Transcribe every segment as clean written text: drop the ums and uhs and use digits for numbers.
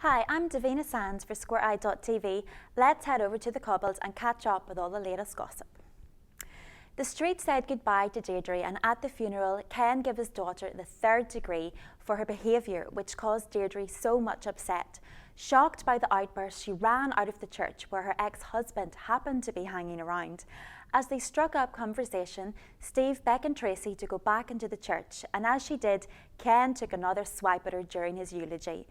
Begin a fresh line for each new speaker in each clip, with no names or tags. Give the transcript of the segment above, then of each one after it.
Hi, I'm Davina Sands for SquareEyed.tv. Let's head over to the cobbles and catch up with all the latest gossip. The street said goodbye to Deirdre, and at the funeral, Ken gave his daughter the 3rd degree for her behaviour, which caused Deirdre so much upset. Shocked by the outburst, she ran out of the church where her ex-husband happened to be hanging around. As they struck up conversation, Steve beckoned Tracy to go back into the church, and as she did, Ken took another swipe at her during his eulogy.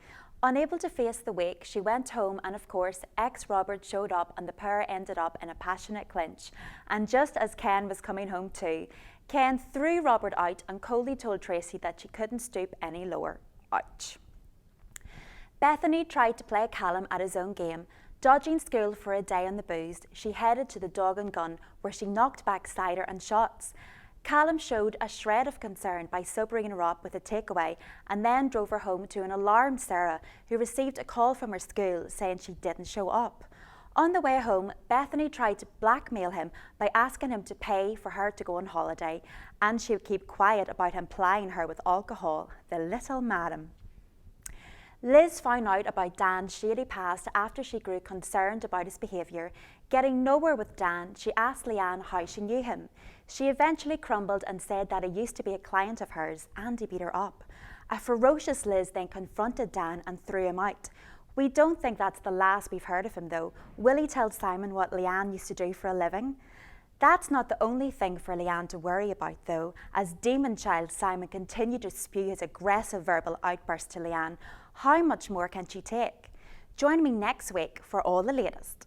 Unable to face the wake, she went home, and of course, ex-Robert showed up and the pair ended up in a passionate clinch. And just as Ken was coming home too, Ken threw Robert out and coldly told Tracy that she couldn't stoop any lower. Ouch. Bethany tried to play Callum at his own game. Dodging school for a day on the booze, she headed to the Dog and Gun, where she knocked back cider and shots. Callum showed a shred of concern by sobering her up with a takeaway and then drove her home to an alarmed Sarah, who received a call from her school saying she didn't show up. On the way home, Bethany tried to blackmail him by asking him to pay for her to go on holiday, and she would keep quiet about him plying her with alcohol. The little madam. Liz found out about Dan's shady past after she grew concerned about his behaviour. Getting nowhere with Dan, she asked Leanne how she knew him. She eventually crumbled and said that he used to be a client of hers and he beat her up. A ferocious Liz then confronted Dan and threw him out. We don't think that's the last we've heard of him though. Will he tell Simon what Leanne used to do for a living? That's not the only thing for Leanne to worry about though, as demon child Simon continued to spew his aggressive verbal outbursts to Leanne. How much more can she take? Join me next week for all the latest.